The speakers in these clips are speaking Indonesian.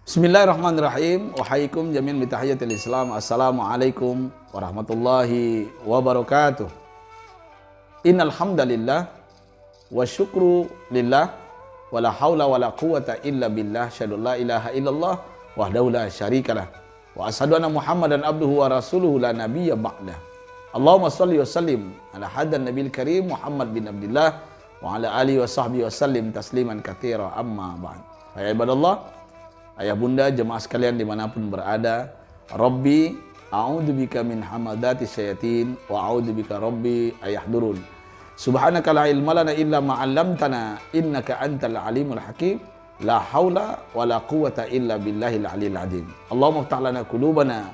Bismillahirrahmanirrahim. Wahaikum jami'an bitahiyatil Islam. Assalamualaikum warahmatullahi wabarakatuh. Innal hamdalillah wa syukru lillah wa la haula wa la quwata illa billah. Syahadu la ilaha illallah wahdahu la syarikalah wa asyhadu anna Muhammadan abduhu wa rasuluhu la nabiyya ba'dah. Allahumma shalli wa sallim ala hadan nabiyil karim Muhammad bin Abdullah wa ala alihi wa sahbihi wa sallim tasliman katsira amma ba'd. Ya ibadallah, ayah bunda, jemaah sekalian dimanapun berada, Rabbi a'udzubika min hamadati syayatin wa a'udzubika Rabbi ayahdurun. Subhanaka la ilma lana illa ma 'allamtana innaka antal alimul hakim. La haula wa la quwata illa billahil aliyil azim. Allahumma iftah lana qulubana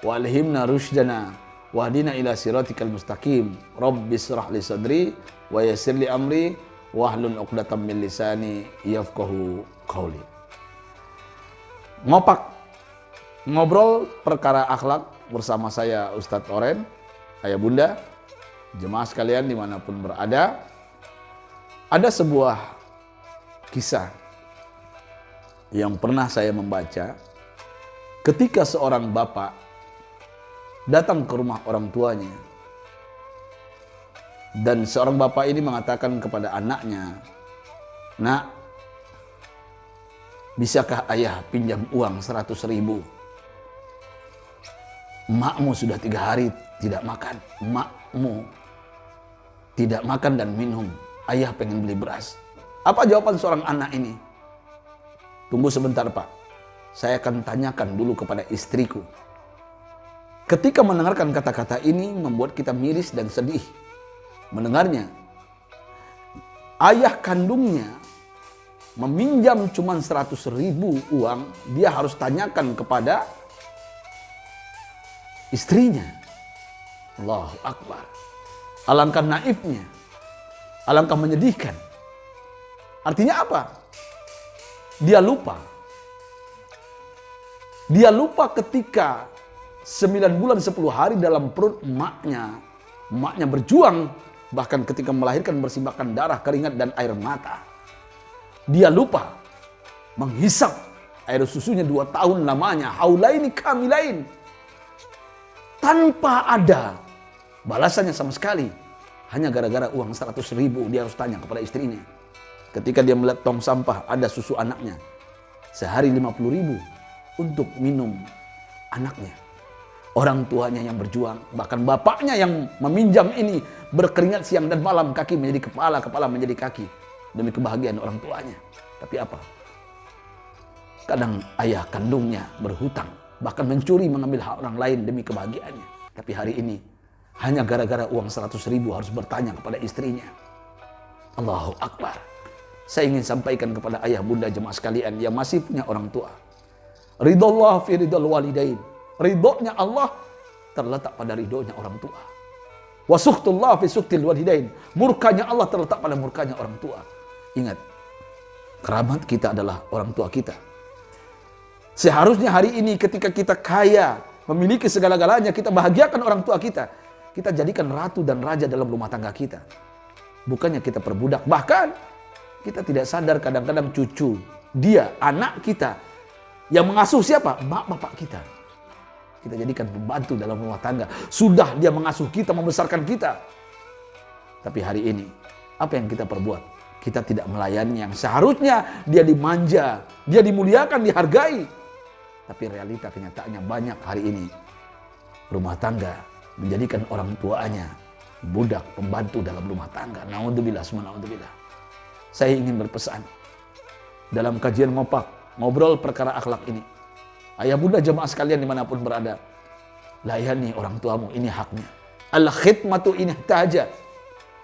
wa alhimna rushdana wa hdina ila siratikal mustaqim. Rabbi ishrah li sadri wa yassir li amri wa hlul 'uqdatam min lisani yafqahu qawli. Ngopak, ngobrol perkara akhlak bersama saya Ustadz Oren. Ayah bunda, jemaah sekalian dimanapun berada, ada sebuah kisah yang pernah saya membaca ketika seorang bapak datang ke rumah orang tuanya, dan seorang bapak ini mengatakan kepada anaknya, "Nak, bisakah ayah pinjam uang 100.000? Emakmu sudah 3 hari tidak makan. Emakmu tidak makan dan minum. Ayah pengen beli beras." Apa jawaban seorang anak ini? "Tunggu sebentar Pak, saya akan tanyakan dulu kepada istriku." Ketika mendengarkan kata-kata ini membuat kita miris dan sedih mendengarnya. Ayah kandungnya meminjam cuma 100.000 uang, dia harus tanyakan kepada istrinya. Allahu Akbar. Alangkah naifnya, alangkah menyedihkan. Artinya apa? Dia lupa. Dia lupa ketika 9 bulan 10 hari dalam perut emaknya. Emaknya berjuang, bahkan ketika melahirkan bersimbahkan darah, keringat, dan air mata. Dia lupa menghisap air susunya 2 tahun lamanya, haulaini kamilain, tanpa ada balasannya sama sekali. Hanya gara-gara uang 100.000 dia harus tanya kepada istrinya. Ketika dia melihat tong sampah ada susu anaknya, sehari 50.000 untuk minum anaknya. Orang tuanya yang berjuang, bahkan bapaknya yang meminjam ini berkeringat siang dan malam, kaki menjadi kepala, kepala menjadi kaki, demi kebahagiaan orang tuanya. Tapi apa? Kadang ayah kandungnya berhutang, bahkan mencuri, mengambil hak orang lain demi kebahagiaannya. Tapi hari ini hanya gara-gara uang 100.000 harus bertanya kepada istrinya. Allahu Akbar. Saya ingin sampaikan kepada ayah bunda jemaah sekalian yang masih punya orang tua. Ridallah fi ridal walidain. Ridhonya Allah terletak pada ridhonya orang tua. Wa sukhtullah fi sukhtil walidain. Murkanya Allah terletak pada murkanya orang tua. Ingat, kerabat kita adalah orang tua kita. Seharusnya hari ini ketika kita kaya, memiliki segala-galanya, kita bahagiakan orang tua kita. Kita jadikan ratu dan raja dalam rumah tangga kita. Bukannya kita perbudak. Bahkan kita tidak sadar kadang-kadang cucu, dia, anak kita, yang mengasuh siapa? Mak bapak kita. Kita jadikan pembantu dalam rumah tangga. Sudah dia mengasuh kita, membesarkan kita. Tapi hari ini, apa yang kita perbuat? Kita tidak melayani yang seharusnya dia dimanja, dia dimuliakan, dihargai. Tapi realita kenyataannya banyak hari ini rumah tangga menjadikan orang tuanya budak, pembantu dalam rumah tangga. Naudzubillah, summa naudzubillah. Saya ingin berpesan dalam kajian ngopak, ngobrol perkara akhlak ini. Ayah bunda jemaah sekalian dimanapun berada, layani orang tuamu, ini haknya. Al-khidmatu in ihtaja.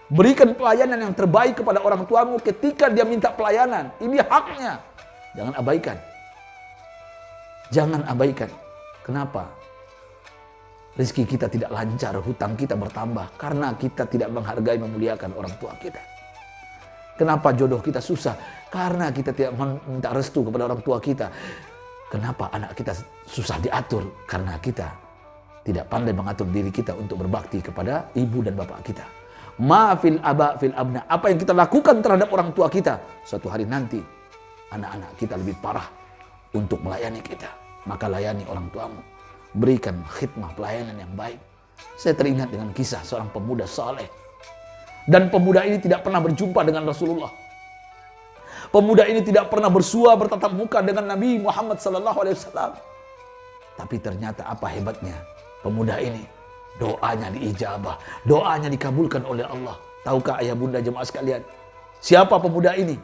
Berikan pelayanan yang terbaik kepada orang tuamu ketika dia minta pelayanan. Ini haknya. Jangan abaikan. Jangan abaikan. Kenapa? Rezeki kita tidak lancar, hutang kita bertambah karena kita tidak menghargai, memuliakan orang tua kita. Kenapa jodoh kita susah? Karena kita tidak minta restu kepada orang tua kita. Kenapa anak kita susah diatur? Karena kita tidak pandai mengatur diri kita untuk berbakti kepada ibu dan bapak kita. Ma fil aba fil abna. Apa yang kita lakukan terhadap orang tua kita, suatu hari nanti anak-anak kita lebih parah untuk melayani kita. Maka layani orang tuamu. Berikan khidmah pelayanan yang baik. Saya teringat dengan kisah seorang pemuda saleh. Dan pemuda ini tidak pernah berjumpa dengan Rasulullah. Pemuda ini tidak pernah bersua bertatap muka dengan Nabi Muhammad SAW. Tapi ternyata apa hebatnya pemuda ini? Doanya diijabah, doanya dikabulkan oleh Allah. Tahukah ayah bunda jemaah sekalian, siapa pemuda ini?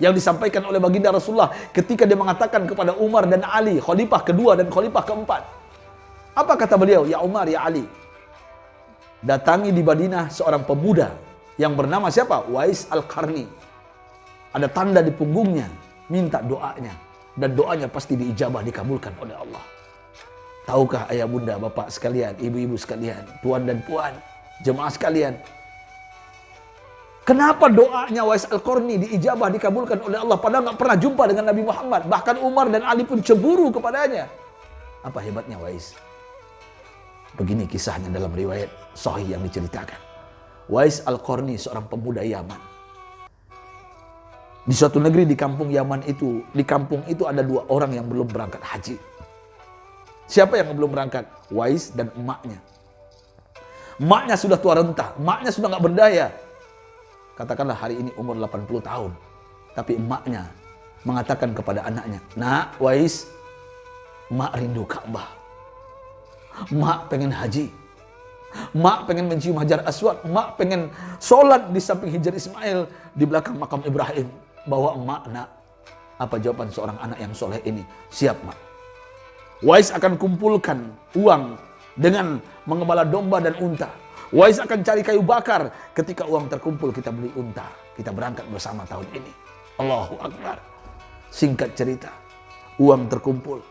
Yang disampaikan oleh baginda Rasulullah ketika dia mengatakan kepada Umar dan Ali, khalifah kedua dan khalifah keempat. Apa kata beliau? Ya Umar, ya Ali, datangi di Madinah seorang pemuda yang bernama siapa? Wais Al-Qarni. Ada tanda di punggungnya, minta doanya. Dan doanya pasti diijabah, dikabulkan oleh Allah. Tahukah ayah bunda, bapak sekalian, ibu-ibu sekalian, tuan dan puan, jemaah sekalian, kenapa doanya Wais Al-Qarni diijabah, dikabulkan oleh Allah padahal nggak pernah jumpa dengan Nabi Muhammad? Bahkan Umar dan Ali pun cemburu kepadanya. Apa hebatnya Wais? Begini kisahnya dalam riwayat sahih yang diceritakan. Wais Al-Qarni seorang pemuda Yaman. Di suatu negeri di kampung Yaman itu, di kampung itu ada dua orang yang belum berangkat haji. Siapa yang belum berangkat? Wais dan emaknya. Emaknya sudah tua renta, emaknya sudah nggak berdaya. Katakanlah hari ini umur 80 tahun. Tapi emaknya mengatakan kepada anaknya, "Nak, Wais, emak rindu Ka'bah. Emak pengen haji. Emak pengen mencium Hajar Aswad. Emak pengen sholat di samping Hijar Ismail, di belakang makam Ibrahim." Bawa emak, nak. Apa jawaban seorang anak yang soleh ini? Siap, mak. Wais akan kumpulkan uang dengan mengembala domba dan unta. Wais akan cari kayu bakar. Ketika uang terkumpul, kita beli unta. Kita berangkat bersama tahun ini. Allahu Akbar. Singkat cerita, uang terkumpul.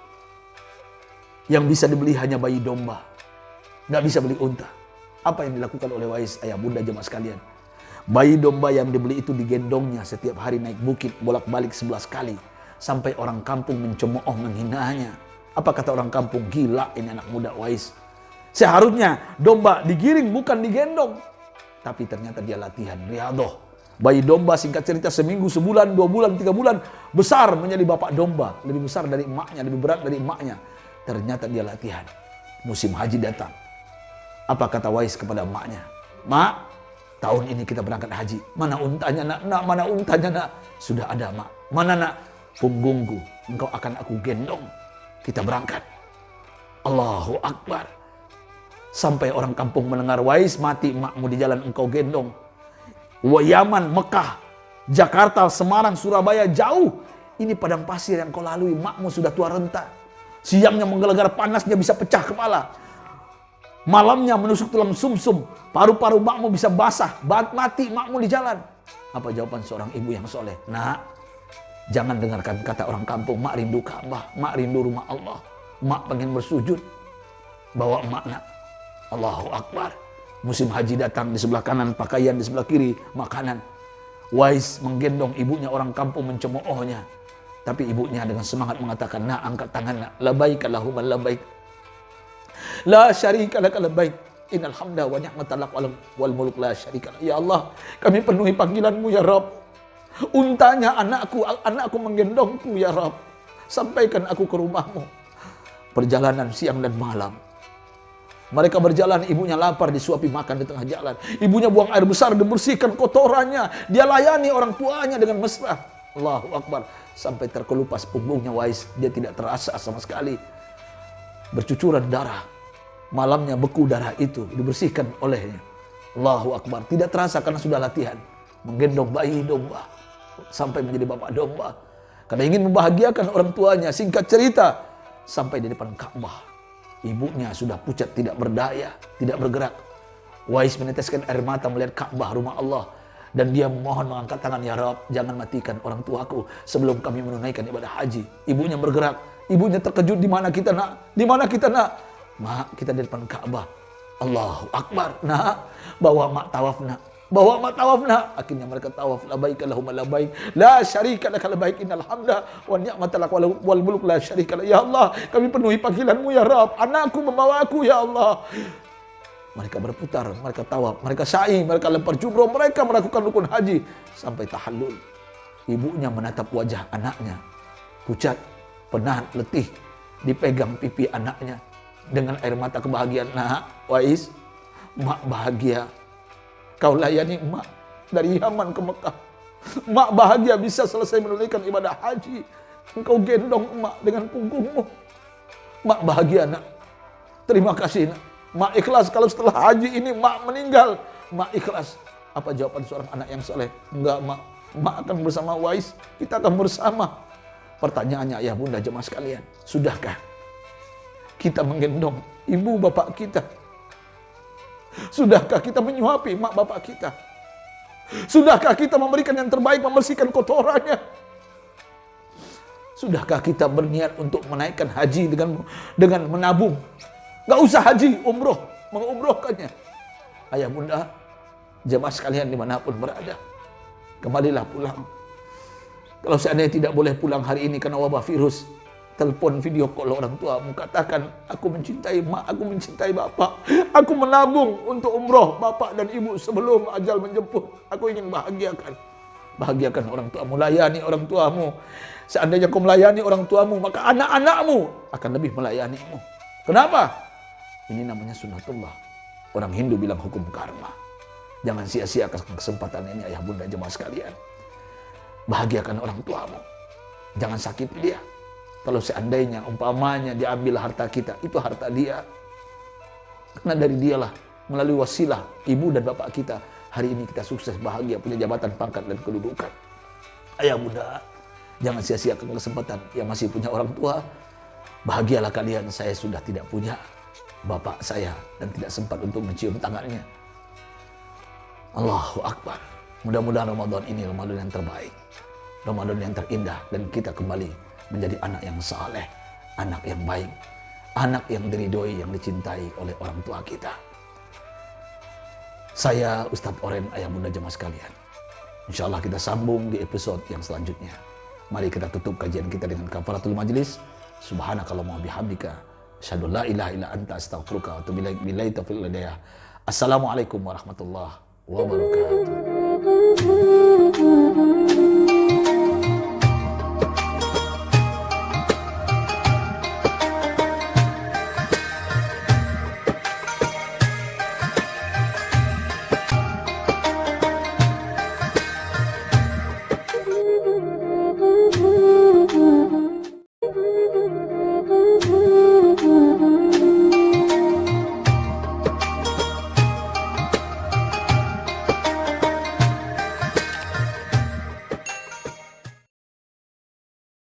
Yang bisa dibeli hanya bayi domba. Nggak bisa beli unta. Apa yang dilakukan oleh Wais, ayah bunda jemaah sekalian? Bayi domba yang dibeli itu digendongnya setiap hari naik bukit bolak-balik 11 kali. Sampai orang kampung mencemooh, menghinanya. Apa kata orang kampung? Gila ini anak muda Wais. Seharusnya domba digiring bukan digendong. Tapi ternyata dia latihan, riadoh. Bayi domba singkat cerita seminggu, sebulan, 2 bulan, 3 bulan. Besar menjadi bapak domba. Lebih besar dari emaknya, lebih berat dari emaknya. Ternyata dia latihan. Musim haji datang. Apa kata Wais kepada emaknya? Mak, tahun ini kita berangkat haji. Mana untanya nak? Nak, mana untanya nak? Sudah ada mak. Mana nak? Punggungku, engkau akan aku gendong. Kita berangkat. Allahu Akbar. Sampai orang kampung mendengar, Wais, mati emakmu di jalan engkau gendong. Yaman, Mekah, Jakarta, Semarang, Surabaya, jauh. Ini padang pasir yang kau lalui, emakmu sudah tua renta. Siangnya menggelegar panasnya bisa pecah kepala. Malamnya menusuk tulang sumsum, paru-paru makmu bisa basah, mati makmu di jalan. Apa jawaban seorang ibu yang soleh? Nak, jangan dengarkan kata orang kampung, mak rindu Ka'bah, mak rindu rumah Allah, mak pengen bersujud. Bawa emak nak. Allahu Akbar. Musim haji datang, di sebelah kanan pakaian, di sebelah kiri makanan. Wais menggendong ibunya, orang kampung mencemoohnya. Tapi ibunya dengan semangat mengatakan, nak, angkat tangan nak. Labaik Allahumma labaik. La syarika laka labbaik. Innal hamda wa ni'mata lak wal mulk la syarika lak. Ya Allah, kami penuhi panggilan-Mu ya Rabb. Untanya anakku menggendongku ya Rabb. Sampaikan aku ke rumah-Mu. Perjalanan siang dan malam. Mereka berjalan, ibunya lapar, disuapi makan di tengah jalan. Ibunya buang air besar, dibersihkan kotorannya. Dia layani orang tuanya dengan mesra. Allahu Akbar. Sampai terkelupas punggungnya Wais. Dia tidak terasa sama sekali. Bercucuran darah. Malamnya beku darah itu dibersihkan olehnya. Allahu Akbar. Tidak terasa karena sudah latihan. Menggendong bayi domba. Sampai menjadi bapak domba. Karena ingin membahagiakan orang tuanya. Singkat cerita. Sampai di depan Ka'bah. Ibunya sudah pucat, tidak berdaya, tidak bergerak. Wais meneteskan air mata melihat Ka'bah, rumah Allah. Dan dia memohon mengangkat tangan, ya Rabb, jangan matikan orang tuaku sebelum kami menunaikan ibadah haji. Ibunya bergerak. Ibunya terkejut, di mana kita nak? Di mana kita nak? Mak, kita di depan Ka'bah. Allahu Akbar. Nak, bawa mak tawaf nak. Bawa mak tawaf nak. Akhirnya mereka tawaf. Labaik Allahumma labaik. La syarika laka labaik innal hamda wa ni'mata lak wal mulk la syarika lak. Ya Allah, kami penuhi panggilanmu ya Rabb. Anakku membawa aku ya Allah. Mereka berputar, mereka tawaf, mereka sa'i, mereka lempar jumroh, mereka melakukan rukun haji sampai tahallul. Ibunya menatap wajah anaknya, pucat, penat, letih, dipegang pipi anaknya dengan air mata kebahagiaan. Nah, Wais, mak bahagia. Kau layani emak dari Yaman ke Mekah. Emak bahagia bisa selesai menunaikan ibadah haji. Engkau gendong emak dengan punggungmu. Emak bahagia nak. Terima kasih nak. Emak ikhlas kalau setelah haji ini emak meninggal. Emak ikhlas. Apa jawaban seorang anak yang soleh? Enggak emak. Emak akan bersama Wais. Kita akan bersama. Pertanyaannya ayah bunda jemaah sekalian. Sudahkah kita menggendong ibu bapak kita? Sudahkah kita menyuapi mak bapak kita? Sudahkah kita memberikan yang terbaik, membersihkan kotorannya? Sudahkah kita berniat untuk menaikkan haji dengan menabung? Gak usah haji, umroh, mengumrohkannya. Ayah bunda, jemaah sekalian dimanapun berada, kembalilah pulang. Kalau seandainya tidak boleh pulang hari ini karena wabah virus, telepon video call orang tuamu, katakan aku mencintai mak, aku mencintai bapak, aku menabung untuk umroh bapak dan ibu sebelum ajal menjemput. Aku ingin bahagiakan orang tuamu, layani orang tuamu. Seandainya kau melayani orang tuamu, maka anak-anakmu akan lebih melayanimu. Kenapa? Ini namanya sunnatullah. Orang Hindu bilang hukum karma. Jangan sia-siakan kesempatan ini ayah bunda jemaah sekalian. Bahagiakan orang tuamu, jangan sakiti dia. Kalau seandainya umpamanya diambil harta kita, itu harta dia. Karena dari dialah, melalui wasilah ibu dan bapak kita, hari ini kita sukses, bahagia, punya jabatan, pangkat, dan kedudukan. Ayah bunda, jangan sia-siakan kesempatan yang masih punya orang tua. Bahagialah kalian, saya sudah tidak punya bapak saya dan tidak sempat untuk mencium tangannya. Allahu Akbar. Mudah-mudahan Ramadan ini Ramadan yang terbaik, Ramadan yang terindah, dan kita kembali menjadi anak yang saleh, anak yang baik, anak yang diridhoi, yang dicintai oleh orang tua kita. Saya Ustadz Oren, ayah bunda jemaah sekalian. Insya Allah kita sambung di episode yang selanjutnya. Mari kita tutup kajian kita dengan kafaratul majlis. Subhanakallahumma bihamdika, asyhadu la ilaha illa anta, astaghfiruka wa atubu ilaik. Billahi taufiq wal hidayah. Assalamualaikum warahmatullahi wabarakatuh.